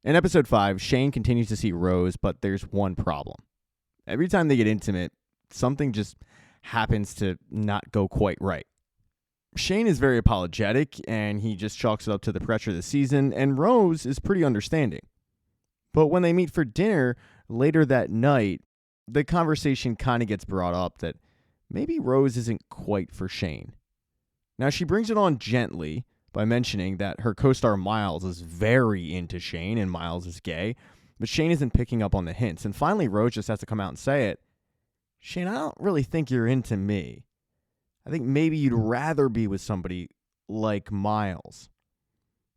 In episode 5, Shane continues to see Rose, but there's one problem. Every time they get intimate, something just happens to not go quite right. Shane is very apologetic, and he just chalks it up to the pressure of the season, and Rose is pretty understanding. But when they meet for dinner later that night, the conversation kind of gets brought up that maybe Rose isn't quite for Shane. Now, she brings it on gently by mentioning that her co-star Miles is very into Shane and Miles is gay, but Shane isn't picking up on the hints. And finally, Rose just has to come out and say it. Shane, I don't really think you're into me. I think maybe you'd rather be with somebody like Miles.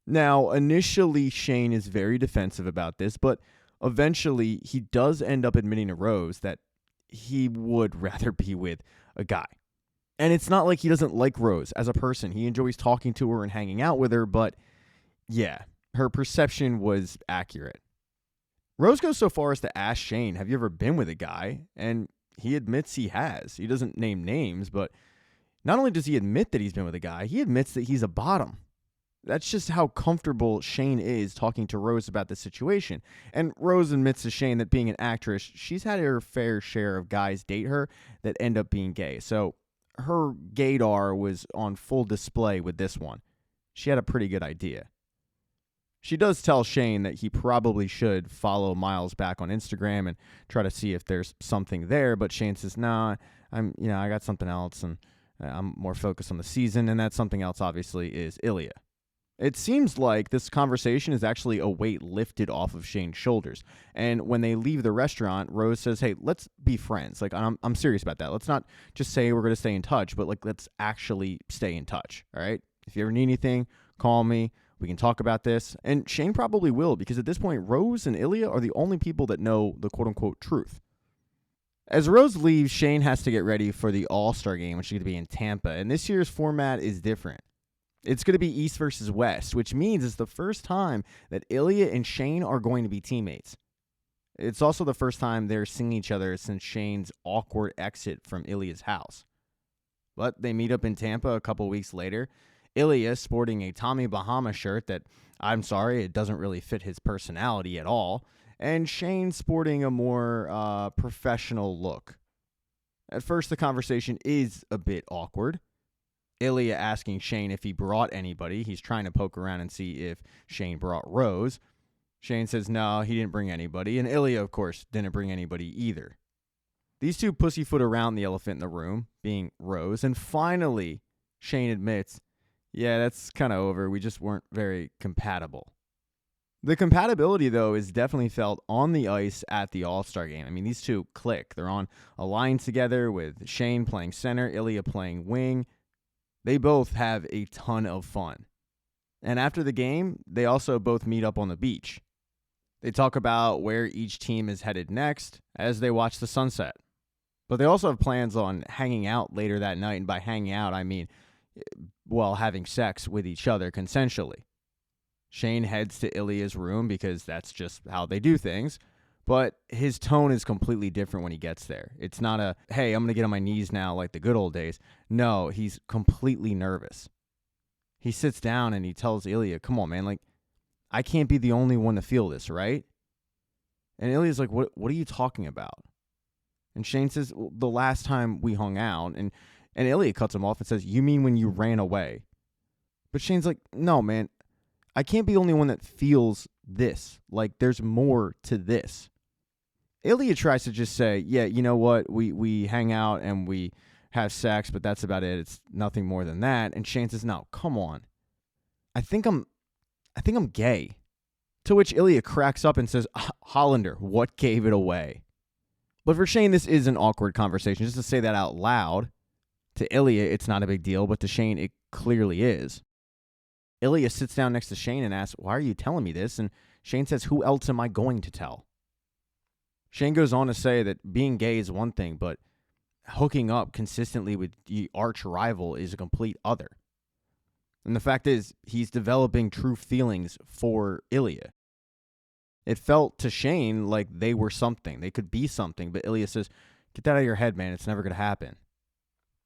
Now, initially, Shane is very defensive about this, but eventually he does end up admitting to Rose that he would rather be with a guy. And it's not like he doesn't like Rose as a person. He enjoys talking to her and hanging out with her, but yeah, her perception was accurate. Rose goes so far as to ask Shane, have you ever been with a guy? And he admits he has. He doesn't name names, but not only does he admit that he's been with a guy, he admits that he's a bottom. That's just how comfortable Shane is talking to Rose about the situation. And Rose admits to Shane that being an actress, she's had her fair share of guys date her that end up being gay. So her gaydar was on full display with this one. She had a pretty good idea. She does tell Shane that he probably should follow Miles back on Instagram and try to see if there's something there, but Shane says, "Nah, I got something else and I'm more focused on the season," and that something else obviously is Ilya. It seems like this conversation is actually a weight lifted off of Shane's shoulders. And when they leave the restaurant, Rose says, "Hey, let's be friends. Like, I'm serious about that. Let's not just say we're going to stay in touch, but like, let's actually stay in touch. All right? If you ever need anything, call me. We can talk about this." And Shane probably will, because at this point, Rose and Ilya are the only people that know the quote unquote truth. As Rose leaves, Shane has to get ready for the All-Star game, which is going to be in Tampa. And this year's format is different. It's going to be East versus West, which means it's the first time that Ilya and Shane are going to be teammates. It's also the first time they're seeing each other since Shane's awkward exit from Ilya's house. But they meet up in Tampa a couple weeks later. Ilya sporting a Tommy Bahama shirt that, I'm sorry, it doesn't really fit his personality at all. And Shane sporting a more professional look. At first, the conversation is a bit awkward. Ilya asking Shane if he brought anybody. He's trying to poke around and see if Shane brought Rose. Shane says no, he didn't bring anybody. And Ilya, of course, didn't bring anybody either. These two pussyfoot around the elephant in the room, being Rose. And finally, Shane admits, yeah, that's kind of over. We just weren't very compatible. The compatibility, though, is definitely felt on the ice at the All-Star game. I mean, these two click. They're on a line together with Shane playing center, Ilya playing wing. They both have a ton of fun. And after the game, they also both meet up on the beach. They talk about where each team is headed next as they watch the sunset. But they also have plans on hanging out later that night. And by hanging out, I mean, well, having sex with each other consensually. Shane heads to Ilya's room because that's just how they do things. But his tone is completely different when he gets there. It's not a, hey, I'm going to get on my knees now like the good old days. No, he's completely nervous. He sits down and he tells Ilya, come on, man, like, I can't be the only one to feel this, right? And Ilya's like, what are you talking about? And Shane says, well, the last time we hung out. And Ilya cuts him off and says, you mean when you ran away? But Shane's like, no, man, I can't be the only one that feels this. Like, there's more to this. Ilya tries to just say, yeah, you know what? We hang out and we have sex, but that's about it. It's nothing more than that. And Shane says, no, come on. I think I'm gay. To which Ilya cracks up and says, Hollander, what gave it away? But for Shane, this is an awkward conversation. Just to say that out loud, to Ilya, it's not a big deal, but to Shane, it clearly is. Ilya sits down next to Shane and asks, why are you telling me this? And Shane says, who else am I going to tell? Shane goes on to say that being gay is one thing, but hooking up consistently with the arch rival is a complete other. And the fact is, he's developing true feelings for Ilya. It felt to Shane like they were something. They could be something, but Ilya says, get that out of your head, man. It's never going to happen.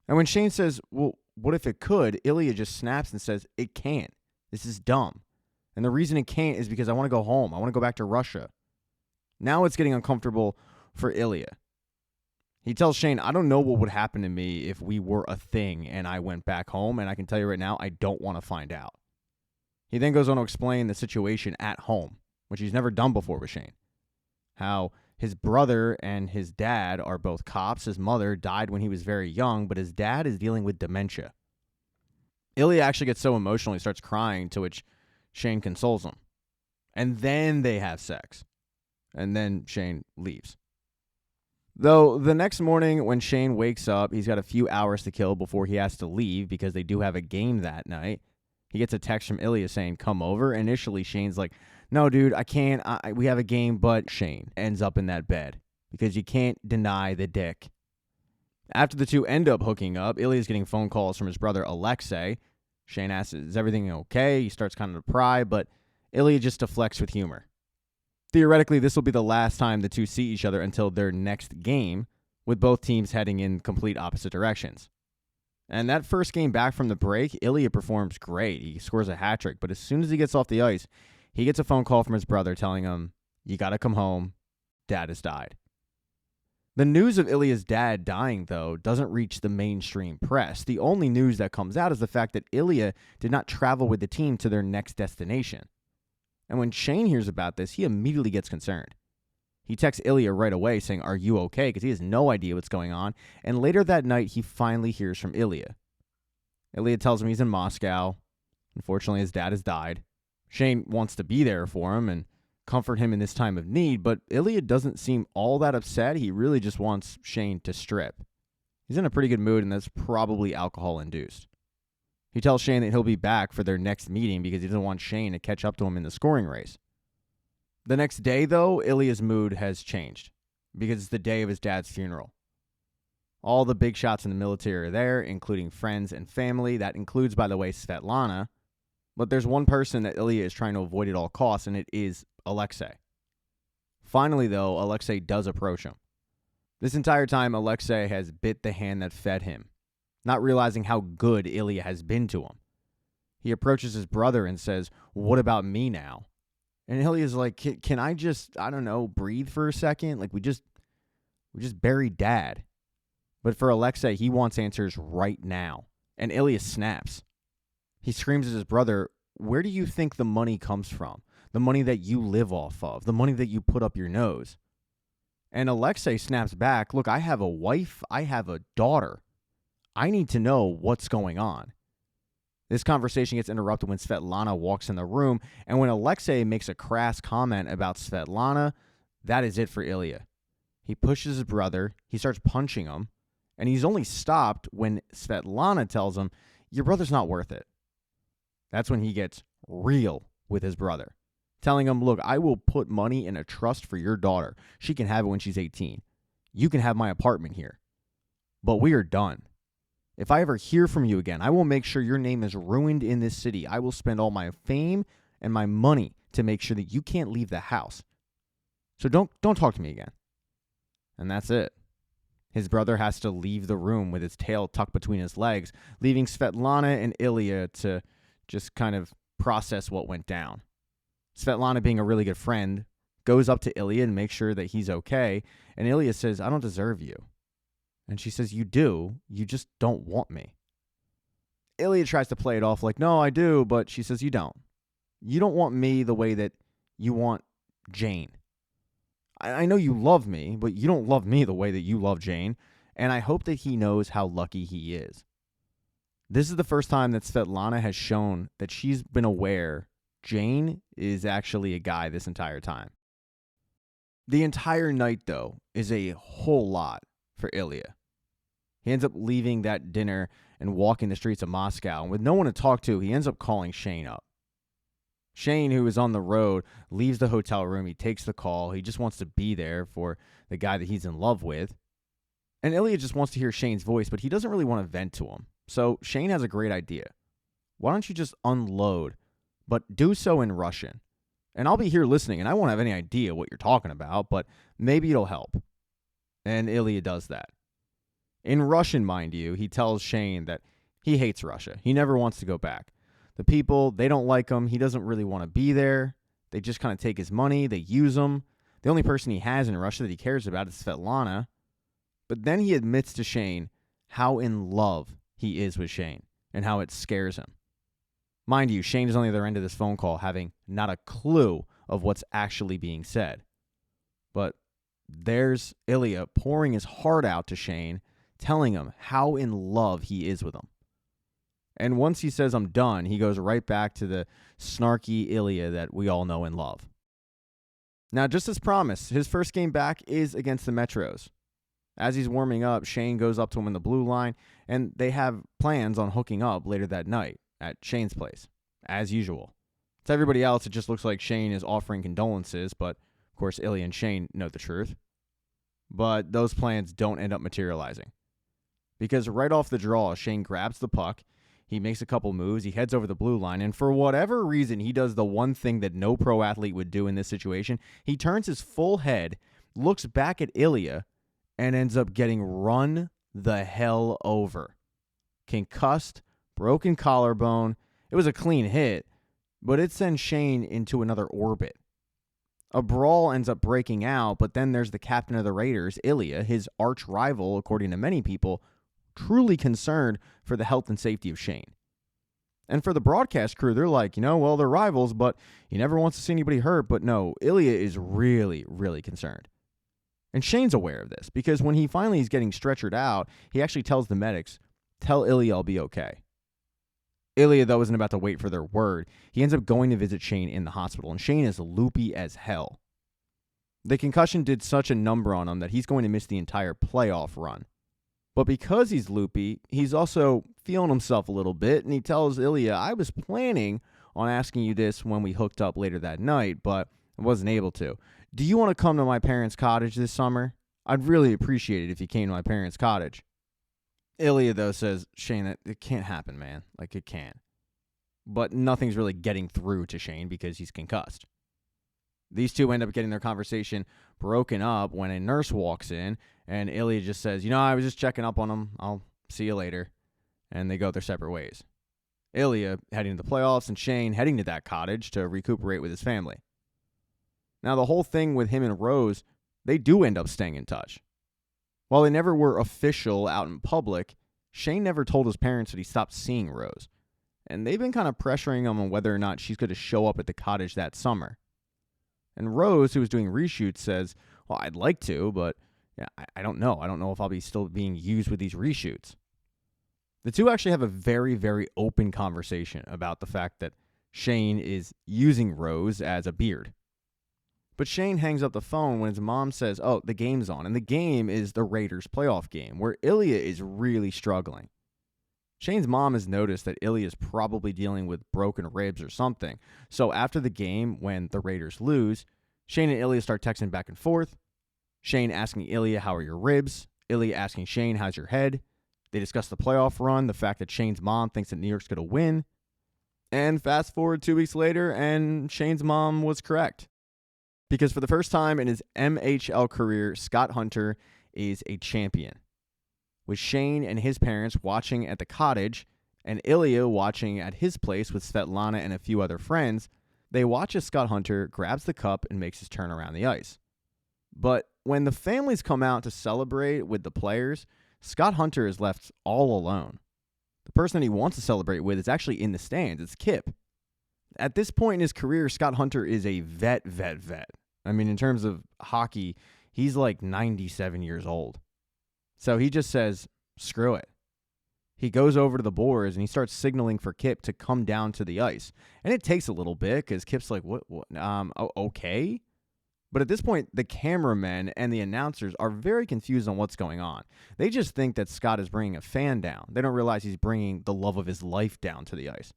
And when Shane says, well, what if it could? Ilya just snaps and says, it can't. This is dumb. And the reason it can't is because I want to go home. I want to go back to Russia. Now it's getting uncomfortable for Ilya. He tells Shane, I don't know what would happen to me if we were a thing and I went back home, and I can tell you right now, I don't want to find out. He then goes on to explain the situation at home, which he's never done before with Shane. How his brother and his dad are both cops. His mother died when he was very young, but his dad is dealing with dementia. Ilya actually gets so emotional he starts crying, to which Shane consoles him. And then they have sex. And then Shane leaves. Though the next morning when Shane wakes up, he's got a few hours to kill before he has to leave because they do have a game that night. He gets a text from Ilya saying, come over. Initially, Shane's like, no, dude, I can't. We have a game, but Shane ends up in that bed because you can't deny the dick. After the two end up hooking up, Ilya's getting phone calls from his brother, Alexei. Shane asks, is everything okay? He starts kind of to pry, but Ilya just deflects with humor. Theoretically, this will be the last time the two see each other until their next game, with both teams heading in complete opposite directions. And that first game back from the break, Ilya performs great. He scores a hat trick, but as soon as he gets off the ice, he gets a phone call from his brother telling him, you got to come home. Dad has died. The news of Ilya's dad dying, though, doesn't reach the mainstream press. The only news that comes out is the fact that Ilya did not travel with the team to their next destination. And when Shane hears about this, he immediately gets concerned. He texts Ilya right away saying, are you okay? Because he has no idea what's going on. And later that night, he finally hears from Ilya. Ilya tells him he's in Moscow. Unfortunately, his dad has died. Shane wants to be there for him and comfort him in this time of need, but Ilya doesn't seem all that upset. He really just wants Shane to strip. He's in a pretty good mood, and that's probably alcohol-induced. He tells Shane that he'll be back for their next meeting because he doesn't want Shane to catch up to him in the scoring race. The next day, though, Ilya's mood has changed because it's the day of his dad's funeral. All the big shots in the military are there, including friends and family. That includes, by the way, Svetlana. But there's one person that Ilya is trying to avoid at all costs, and it is Alexei. Finally, though, Alexei does approach him. This entire time, Alexei has bit the hand that fed him, not realizing how good Ilya has been to him. He approaches his brother and says, what about me now? And Ilya's like, can I just, I don't know, breathe for a second? Like, we just buried Dad. But for Alexei, he wants answers right now. And Ilya snaps. He screams at his brother, where do you think the money comes from? The money that you live off of, the money that you put up your nose. And Alexei snaps back, look, I have a wife, I have a daughter. I need to know what's going on. This conversation gets interrupted when Svetlana walks in the room, and when Alexei makes a crass comment about Svetlana, that is it for Ilya. He pushes his brother, he starts punching him, and he's only stopped when Svetlana tells him, your brother's not worth it. That's when he gets real with his brother, telling him, look, I will put money in a trust for your daughter. She can have it when she's 18. You can have my apartment here. But we are done. If I ever hear from you again, I will make sure your name is ruined in this city. I will spend all my fame and my money to make sure that you can't leave the house. So don't talk to me again. And that's it. His brother has to leave the room with his tail tucked between his legs, leaving Svetlana and Ilya to just kind of process what went down. Svetlana, being a really good friend, goes up to Ilya and makes sure that he's okay. And Ilya says, I don't deserve you. And she says, you do. You just don't want me. Ilya tries to play it off like, no, I do. But she says, you don't. You don't want me the way that you want Jane. I know you love me, but you don't love me the way that you love Jane. And I hope that he knows how lucky he is. This is the first time that Svetlana has shown that she's been aware Jane is actually a guy this entire time. The entire night, though, is a whole lot for Ilya. He ends up leaving that dinner and walking the streets of Moscow. And with no one to talk to, he ends up calling Shane up. Shane, who is on the road, leaves the hotel room. He takes the call. He just wants to be there for the guy that he's in love with. And Ilya just wants to hear Shane's voice, but he doesn't really want to vent to him. So Shane has a great idea. Why don't you just unload, but do so in Russian? And I'll be here listening, and I won't have any idea what you're talking about, but maybe it'll help. And Ilya does that. In Russian, mind you, he tells Shane that he hates Russia. He never wants to go back. The people, they don't like him. He doesn't really want to be there. They just kind of take his money. They use him. The only person he has in Russia that he cares about is Svetlana. But then he admits to Shane how in love he is with Shane and how it scares him. Mind you, Shane is on the other end of this phone call having not a clue of what's actually being said. But there's Ilya pouring his heart out to Shane, telling him how in love he is with him. And once he says, I'm done, he goes right back to the snarky Ilya that we all know and love. Now, just as promised, his first game back is against the Metros. As he's warming up, Shane goes up to him in the blue line, and they have plans on hooking up later that night at Shane's place, as usual. To everybody else, it just looks like Shane is offering condolences, but of course, Ilya and Shane know the truth. But those plans don't end up materializing. Because right off the draw, Shane grabs the puck, he makes a couple moves, he heads over the blue line, and for whatever reason, he does the one thing that no pro athlete would do in this situation. He turns his full head, looks back at Ilya, and ends up getting run the hell over. Concussed, broken collarbone. It was a clean hit, but it sends Shane into another orbit. A brawl ends up breaking out, but then there's the captain of the Raiders, Ilya, his arch rival, according to many people, truly concerned for the health and safety of Shane. And for the broadcast crew, they're like, well, they're rivals, but he never wants to see anybody hurt. But no, Ilya is really, really concerned. And Shane's aware of this because when he finally is getting stretchered out, he actually tells the medics, tell Ilya I'll be okay. Ilya, though, isn't about to wait for their word. He ends up going to visit Shane in the hospital, and Shane is loopy as hell. The concussion did such a number on him that he's going to miss the entire playoff run. But because he's loopy, he's also feeling himself a little bit, and he tells Ilya, I was planning on asking you this when we hooked up later that night, but I wasn't able to. Do you want to come to my parents' cottage this summer? I'd really appreciate it if you came to my parents' cottage. Ilya, though, says, Shane, it can't happen, man. Like, it can't. But nothing's really getting through to Shane because he's concussed. These two end up getting their conversation broken up when a nurse walks in, and Ilya just says, I was just checking up on him. I'll see you later. And they go their separate ways. Ilya heading to the playoffs, and Shane heading to that cottage to recuperate with his family. Now, the whole thing with him and Rose, they do end up staying in touch. While they never were official out in public, Shane never told his parents that he stopped seeing Rose. And they've been kind of pressuring him on whether or not she's going to show up at the cottage that summer. And Rose, who was doing reshoots, says, well, I'd like to, but yeah, I don't know. I don't know if I'll be still being used with these reshoots. The two actually have a very, very open conversation about the fact that Shane is using Rose as a beard. But Shane hangs up the phone when his mom says, oh, the game's on. And the game is the Raiders playoff game, where Ilya is really struggling. Shane's mom has noticed that Ilya is probably dealing with broken ribs or something. So after the game, when the Raiders lose, Shane and Ilya start texting back and forth. Shane asking Ilya, how are your ribs? Ilya asking Shane, how's your head? They discuss the playoff run, the fact that Shane's mom thinks that New York's going to win. And fast forward 2 weeks later, and Shane's mom was correct. Because for the first time in his MHL career, Scott Hunter is a champion. With Shane and his parents watching at the cottage and Ilya watching at his place with Svetlana and a few other friends, they watch as Scott Hunter grabs the cup and makes his turn around the ice. But when the families come out to celebrate with the players, Scott Hunter is left all alone. The person that he wants to celebrate with is actually in the stands. It's Kip. At this point in his career, Scott Hunter is a vet. I mean, in terms of hockey, he's like 97 years old. So he just says, screw it. He goes over to the boards and he starts signaling for Kip to come down to the ice. And it takes a little bit because Kip's like, what, okay? But at this point, the cameramen and the announcers are very confused on what's going on. They just think that Scott is bringing a fan down. They don't realize he's bringing the love of his life down to the ice.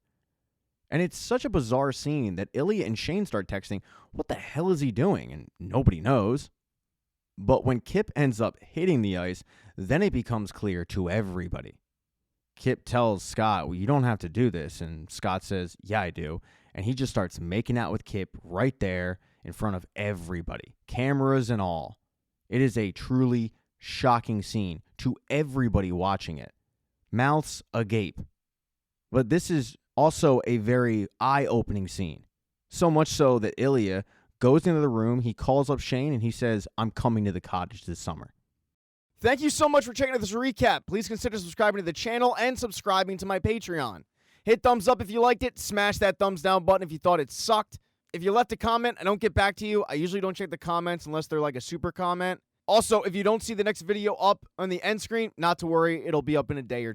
And it's such a bizarre scene that Ilya and Shane start texting, what the hell is he doing? And nobody knows. But when Kip ends up hitting the ice, then it becomes clear to everybody. Kip tells Scott, well, you don't have to do this. And Scott says, yeah, I do. And he just starts making out with Kip right there in front of everybody, cameras and all. It is a truly shocking scene to everybody watching it. Mouths agape. But this is Also, a very eye-opening scene. So much so that Ilya goes into the room, he calls up Shane, and he says, "I'm coming to the cottage this summer." Thank you so much for checking out this recap. Please consider subscribing to the channel and subscribing to my Patreon. Hit thumbs up if you liked it. Smash that thumbs down button if you thought it sucked. If you left a comment, I don't get back to you. I usually don't check the comments unless they're like a super comment. Also, if you don't see the next video up on the end screen, not to worry, it'll be up in a day or two.